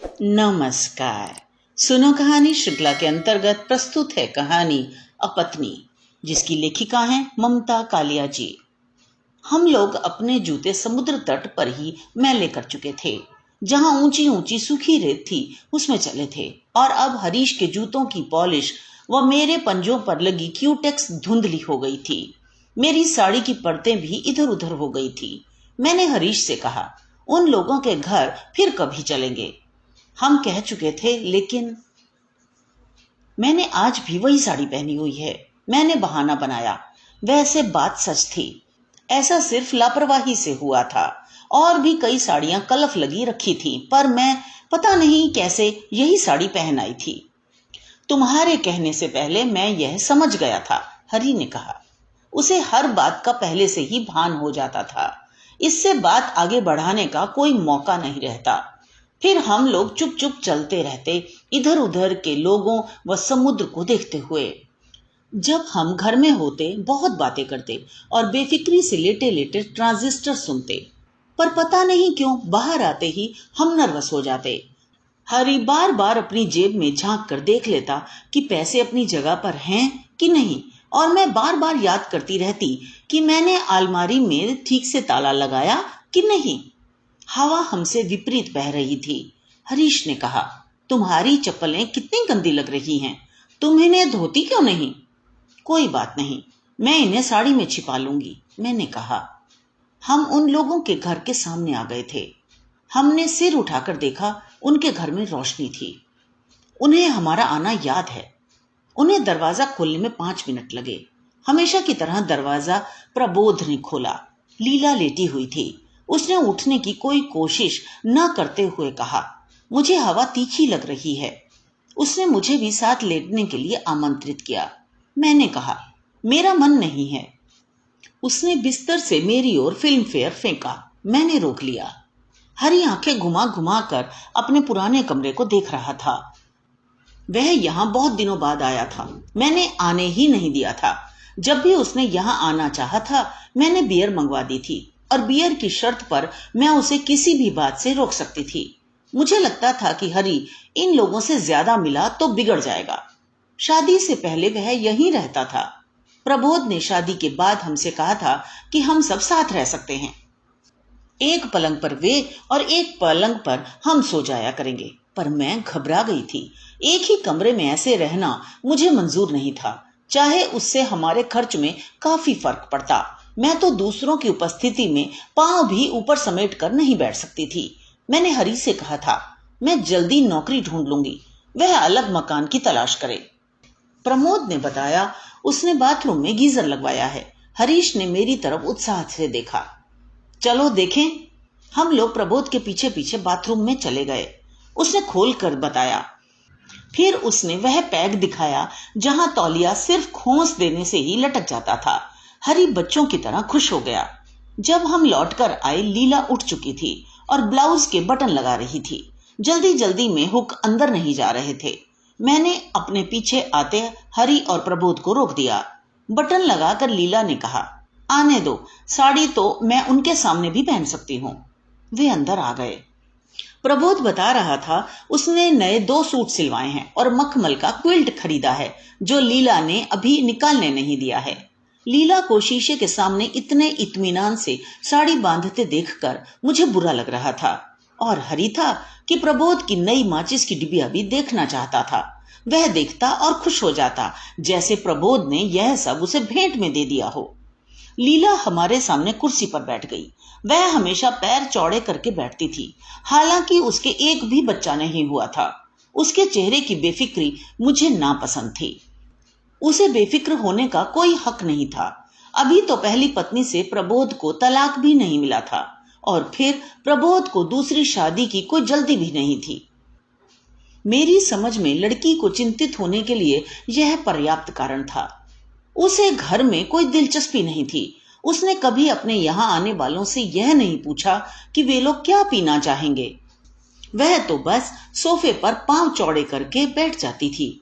नमस्कार। सुनो कहानी श्रृंखला के अंतर्गत प्रस्तुत है कहानी अपत्नी, जिसकी लेखिका हैं ममता कालिया जी। हम लोग अपने जूते समुद्र तट पर ही मैले कर चुके थे। जहां ऊंची ऊंची सूखी रेत थी उसमें चले थे, और अब हरीश के जूतों की पॉलिश व मेरे पंजों पर लगी क्यूटेक्स धुंधली हो गई थी। मेरी साड़ी की परतें भी इधर उधर हो गई थी। मैंने हरीश से कहा, उन लोगों के घर फिर कभी चलेंगे। हम कह चुके थे, लेकिन मैंने आज भी वही साड़ी पहनी हुई है। मैंने बहाना बनाया। वैसे बात सच थी। ऐसा सिर्फ लापरवाही से हुआ था। और भी कई साड़ियां कलफ लगी रखी थी, पर मैं पता नहीं कैसे यही साड़ी पहन आई थी। तुम्हारे कहने से पहले मैं यह समझ गया था, हरी ने कहा। उसे हर बात का पहले से ही भान हो जाता था। इससे बात आगे बढ़ाने का कोई मौका नहीं रहता। फिर हम लोग चुप चुप चलते रहते, इधर उधर के लोगों व समुद्र को देखते हुए। जब हम घर में होते बहुत बातें करते और बेफिक्री से लेटे लेटे ट्रांजिस्टर सुनते, पर पता नहीं क्यों बाहर आते ही हम नर्वस हो जाते। हरी बार बार अपनी जेब में झांक कर देख लेता कि पैसे अपनी जगह पर हैं कि नहीं, और मैं बार बार याद करती रहती कि मैंने अलमारी में ठीक से ताला लगाया कि नहीं। हवा हमसे विपरीत बह रही थी। हरीश ने कहा, तुम्हारी चप्पलें कितनी गंदी लग रही हैं। तुम इन्हें धोती क्यों नहीं? कोई बात नहीं, मैं इन्हें साड़ी में छिपा लूंगी, मैंने कहा। हम उन लोगों के घर के सामने आ गए थे। हमने सिर उठाकर देखा, उनके घर में रोशनी थी। उन्हें हमारा आना याद है। उन्हें दरवाजा खोलने में 5 मिनट लगे। हमेशा की तरह दरवाजा प्रबोध ने खोला। लीला लेटी हुई थी। उसने उठने की कोई कोशिश न करते हुए कहा, मुझे हवा तीखी लग रही है। उसने मुझे भी साथ लेटने के लिए आमंत्रित किया। मैंने कहा, मेरा मन नहीं है। उसने बिस्तर से मेरी ओर फिल्म फेयर फेंका। मैंने रोक लिया। हरी आंखें घुमा घुमा कर अपने पुराने कमरे को देख रहा था। वह यहाँ बहुत दिनों बाद आया था। मैंने आने ही नहीं दिया था। जब भी उसने यहाँ आना चाहा था, मैंने बियर मंगवा दी थी, और बियर की शर्त पर मैं उसे किसी भी बात से रोक सकती थी। मुझे लगता था कि हरी इन लोगों से ज्यादा मिला तो बिगड़ जाएगा। शादी से पहले वह यहीं रहता था। प्रबोध ने शादी के बाद हमसे कहा था कि हम सब साथ रह सकते हैं। एक पलंग पर वे और एक पलंग पर हम सो जाया करेंगे। पर मैं घबरा गई थी। एक ही कमरे में ऐसे रहना मुझे मंजूर नहीं था, चाहे उससे हमारे खर्च में काफी फर्क पड़ता। मैं तो दूसरों की उपस्थिति में पांव भी ऊपर समेट कर नहीं बैठ सकती थी। मैंने हरी से कहा था, मैं जल्दी नौकरी ढूंढ लूंगी, वह अलग मकान की तलाश करे। प्रमोद ने बताया, उसने बाथरूम में गीजर लगवाया है। हरीश ने मेरी तरफ उत्साह से देखा। चलो देखें। हम लोग प्रबोध के पीछे पीछे बाथरूम में चले गए। उसने खोल कर बताया। फिर उसने वह पैग दिखाया जहां तौलिया सिर्फ खोंस देने से ही लटक जाता था। हरी बच्चों की तरह खुश हो गया। जब हम लौटकर आए, लीला उठ चुकी थी और ब्लाउज के बटन लगा रही थी। जल्दी जल्दी में हुक अंदर नहीं जा रहे थे। मैंने अपने पीछे आते हरी और प्रबोध को रोक दिया। बटन लगाकर लीला ने कहा, आने दो, साड़ी तो मैं उनके सामने भी पहन सकती हूँ। वे अंदर आ गए। प्रबोध बता रहा था, उसने नए 2 सूट सिलवाए हैं और मखमल का क्विल्ट खरीदा है, जो लीला ने अभी निकालने नहीं दिया है। लीला को शीशे के सामने इतने इत्मीनान से साड़ी बांधते देखकर मुझे बुरा लग रहा था, और हरी था कि प्रबोध की नई माचिस की डिबिया भी देखना चाहता था। वह देखता और खुश हो जाता, जैसे प्रबोध ने यह सब उसे भेंट में दे दिया हो। लीला हमारे सामने कुर्सी पर बैठ गई। वह हमेशा पैर चौड़े करके बैठती थी, हालांकि उसके एक भी बच्चा नहीं हुआ था। उसके चेहरे की बेफिक्री मुझे नापसंद थी। उसे बेफिक्र होने का कोई हक नहीं था। अभी तो पहली पत्नी से प्रबोध को तलाक भी नहीं मिला था, और फिर प्रबोध को दूसरी शादी की कोई जल्दी भी नहीं थी। मेरी समझ में लड़की को चिंतित होने के लिए यह पर्याप्त कारण था। उसे घर में कोई दिलचस्पी नहीं थी। उसने कभी अपने यहाँ आने वालों से यह नहीं पूछा कि वे लोग क्या पीना चाहेंगे। वह तो बस सोफे पर पांव चौड़े करके बैठ जाती थी।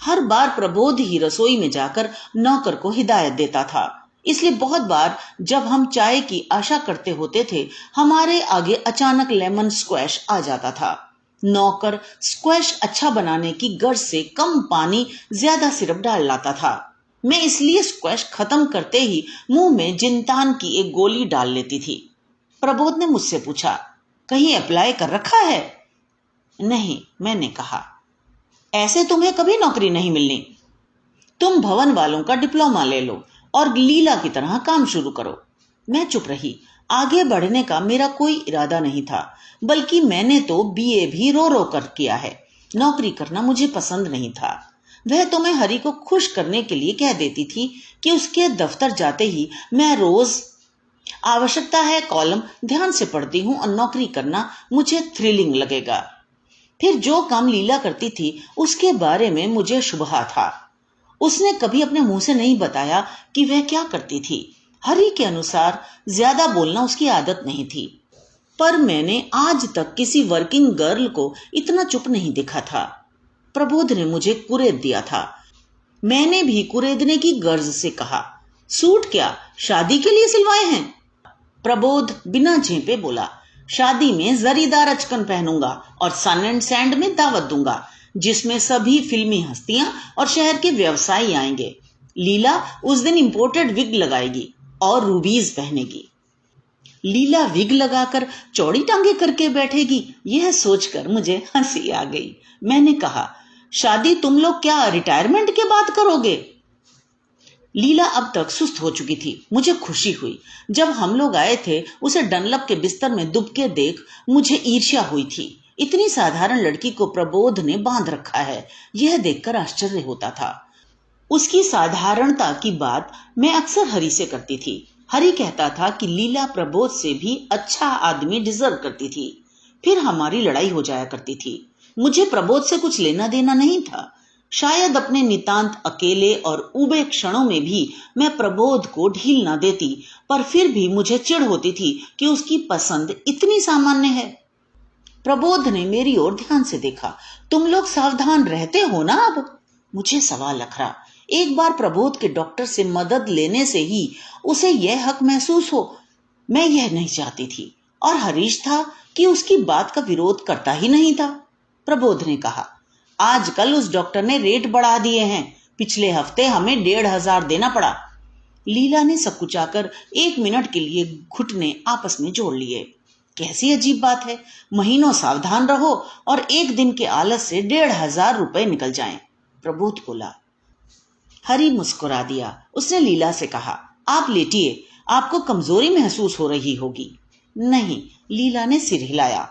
हर बार प्रबोध ही रसोई में जाकर नौकर को हिदायत देता था। इसलिए बहुत बार जब हम चाय की आशा करते होते थे, हमारे आगे अचानक लेमन स्क्वैश आ जाता था। नौकर स्क्वैश अच्छा बनाने की गर्ज से कम पानी ज्यादा सिरप डाल लाता था। मैं इसलिए स्क्वैश खत्म करते ही मुंह में जिंतान की एक गोली डाल लेती थी। प्रबोध ने मुझसे पूछा, कहीं अप्लाई कर रखा है? नहीं, मैंने कहा। ऐसे तुम्हें कभी नौकरी नहीं मिलनी। तुम भवन वालों का डिप्लोमा ले लो और लीला की तरह काम शुरू करो। मैं चुप रही। आगे बढ़ने का मेरा कोई इरादा नहीं था, बल्कि मैंने तो बीए भी रो रो कर किया है। नौकरी करना मुझे पसंद नहीं था। वह तो मैं हरि को खुश करने के लिए कह देती थी कि उसके दफ्तर जाते ही मैं रोज आवश्यकता है कॉलम ध्यान से पढ़ती हूँ और नौकरी करना मुझे थ्रिलिंग लगेगा। फिर जो काम लीला करती थी उसके बारे में मुझे शुबहा था। उसने कभी अपने मुंह से नहीं बताया कि वह क्या करती थी। हरि के अनुसार ज्यादा बोलना उसकी आदत नहीं थी, पर मैंने आज तक किसी वर्किंग गर्ल को इतना चुप नहीं देखा था। प्रबोध ने मुझे कुरेद दिया था। मैंने भी कुरेदने की गर्ज से कहा, सूट क्या शादी के लिए सिलवाए हैं? प्रबोध बिना झेपे बोला, शादी में जरीदार अचकन पहनूंगा और सन एंड सैंड में दावत दूंगा, जिसमें सभी फिल्मी हस्तियां और शहर के व्यवसायी आएंगे। लीला उस दिन इंपोर्टेड विग लगाएगी और रूबीज पहनेगी। लीला विग लगाकर चौड़ी टांगे करके बैठेगी, यह सोचकर मुझे हंसी आ गई। मैंने कहा, शादी तुम लोग क्या रिटायरमेंट के बाद करोगे? लीला अब तक सुस्त हो चुकी थी। मुझे खुशी हुई। जब हम लोग आए थे उसे डनलप के बिस्तर में दुबके देख मुझे ईर्ष्या हुई थी। इतनी साधारण लड़की को प्रबोध ने बांध रखा है, यह देखकर आश्चर्य होता था। उसकी साधारणता की बात मैं अक्सर हरि से करती थी। हरि कहता था कि लीला प्रबोध से भी अच्छा आदमी डिजर्व करती थी। फिर हमारी लड़ाई हो जाया करती थी। मुझे प्रबोध से कुछ लेना देना नहीं था। शायद अपने नितांत अकेले और ऊबे क्षणों में भी मैं प्रबोध को ढील ना देती, पर फिर भी मुझे चिढ़ होती थी कि उसकी पसंद इतनी सामान्य है। प्रबोध ने मेरी ओर ध्यान से देखा। तुम लोग सावधान रहते हो ना अब? मुझे सवाल अखरा। एक बार प्रबोध के डॉक्टर से मदद लेने से ही उसे यह हक महसूस हो, मैं यह नहीं चाहती थी। और हरीश था कि उसकी बात का विरोध करता ही नहीं था। प्रबोध ने कहा, आजकल उस डॉक्टर ने रेट बढ़ा दिए हैं। पिछले हफ्ते हमें 1,500 देना पड़ा। लीला ने सकुचाकर 1 मिनट के लिए घुटने आपस में जोड़ लिए। कैसी अजीब बात है, महीनों सावधान रहो और एक दिन के आलस से 1,500 रुपए निकल जाएं। प्रबोध बोला। हरि मुस्कुरा दिया। उसने लीला से कहा, आप लेटिए, आपको कमजोरी महसूस हो रही होगी। नहीं, लीला ने सिर हिलाया।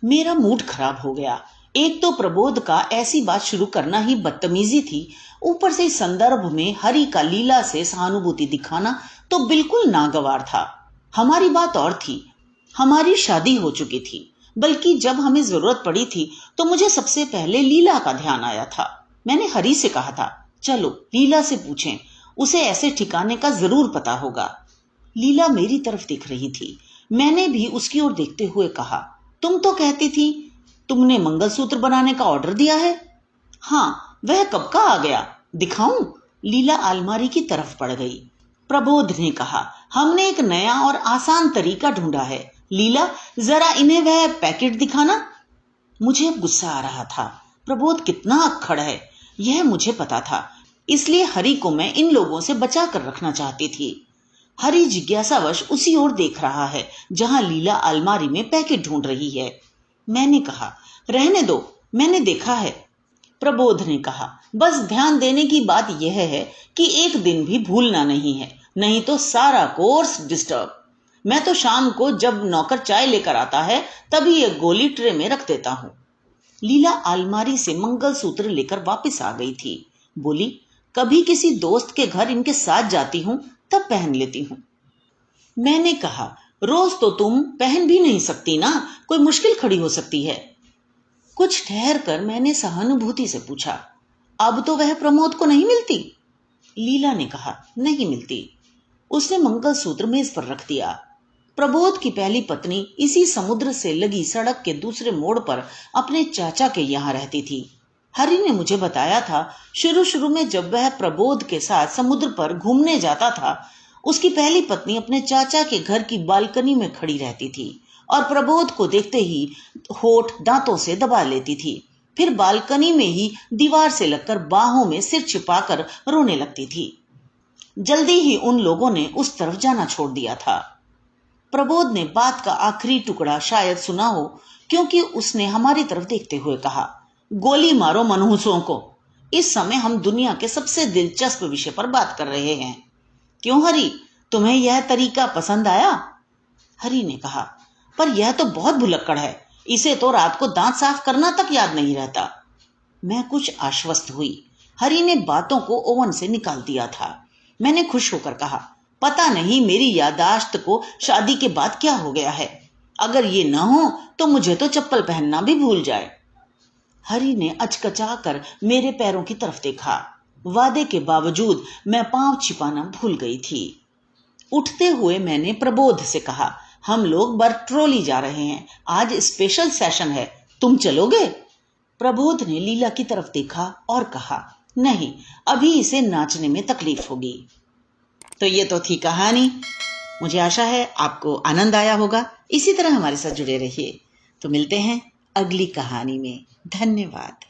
मेरा मूड खराब हो गया। एक तो प्रबोध का ऐसी बात शुरू करना ही बदतमीजी थी, ऊपर से इस संदर्भ में हरि का लीला से सहानुभूति दिखाना तो बिल्कुल नागवार था। हमारी बात और थी। हमारी शादी हो चुकी थी, बल्कि जब हमें जरूरत पड़ी थी तो मुझे सबसे पहले लीला का ध्यान आया था। मैंने हरि से कहा था, चलो लीला से पूछें, उसे ऐसे ठिकाने का जरूर पता होगा। लीला मेरी तरफ देख रही थी। मैंने भी उसकी ओर देखते हुए कहा, तुम तो कहती थी तुमने मंगलसूत्र बनाने का ऑर्डर दिया है। हाँ, वह कब का आ गया, दिखाऊं? लीला अलमारी की तरफ पड़ गई। प्रबोध ने कहा, हमने एक नया और आसान तरीका ढूंढा है। लीला, जरा इन्हें वह पैकेट दिखाना। मुझे गुस्सा आ रहा था। प्रबोध कितना अक्खड़ है, यह मुझे पता था। इसलिए हरि को मैं इन लोगों से बचा कर रखना चाहती थी। हरि जिज्ञासावश उसी ओर देख रहा है जहां लीला अलमारी में पैकेट ढूंढ रही है। मैंने कहा, रहने दो, मैंने देखा है। प्रबोध ने कहा, बस ध्यान देने की बात यह है कि एक दिन भी भूलना नहीं है, नहीं तो सारा कोर्स डिस्टर्ब। मैं तो शाम को जब नौकर चाय लेकर आता है तभी एक गोली ट्रे में रख देता हूँ। लीला अलमारी से मंगलसूत्र लेकर वापस आ गई थी। बोली, कभी किसी दोस्त के घर इनके साथ जाती हूँ तब पहन लेती हूँ। मैंने कहा, रोज तो तुम पहन भी नहीं सकती ना, कोई मुश्किल खड़ी हो सकती है। कुछ ठहर कर मैंने सहानुभूति से पूछा, अब तो वह प्रमोद को नहीं मिलती? लीला ने कहा, नहीं मिलती। उसने मंगलसूत्र मेज पर रख दिया। प्रबोध की पहली पत्नी इसी समुद्र से लगी सड़क के दूसरे मोड़ पर अपने चाचा के यहाँ रहती थी। हरि ने मुझे बताया था, शुरू शुरू में जब वह प्रबोध के साथ समुद्र पर घूमने जाता था, उसकी पहली पत्नी अपने चाचा के घर की बालकनी में खड़ी रहती थी। और प्रबोध को देखते ही होठ दांतों से दबा लेती थी। फिर बालकनी में ही दीवार से लगकर बाहों में सिर छिपाकर रोने लगती थी। जल्दी ही उन लोगों ने उस तरफ जाना छोड़ दिया था। प्रबोध ने बात का आखिरी टुकड़ा शायद सुना हो, क्योंकि उसने हमारी तरफ देखते हुए कहा, गोली मारो मनहूसों को। इस समय हम दुनिया के सबसे दिलचस्प विषय पर बात कर रहे हैं। क्यों हरि, तुम्हें यह तरीका पसंद आया? हरि ने कहा, पर यह तो बहुत भुलक्कड़ है, इसे तो रात को दांत साफ करना तक याद नहीं रहता। मैं कुछ आश्वस्त हुई। हरि ने बातों को ओवन से निकाल दिया था। मैंने खुश होकर कहा, पता नहीं मेरी याददाश्त को शादी के बाद क्या हो गया है। अगर ये न हो तो मुझे तो चप्पल पहनना भी भूल जाए। हरि ने अचकचा कर मेरे पैरों की तरफ देखा। वादे के बावजूद मैं पांव छिपाना भूल गई थी। उठते हुए मैंने प्रबोध से कहा, हम लोग बरट्रोली जा रहे हैं, आज स्पेशल सेशन है, तुम चलोगे? प्रबोध ने लीला की तरफ देखा और कहा, नहीं, अभी इसे नाचने में तकलीफ होगी। तो ये तो थी कहानी। मुझे आशा है आपको आनंद आया होगा। इसी तरह हमारे साथ जुड़े रहिए। तो मिलते हैं अगली कहानी में। धन्यवाद।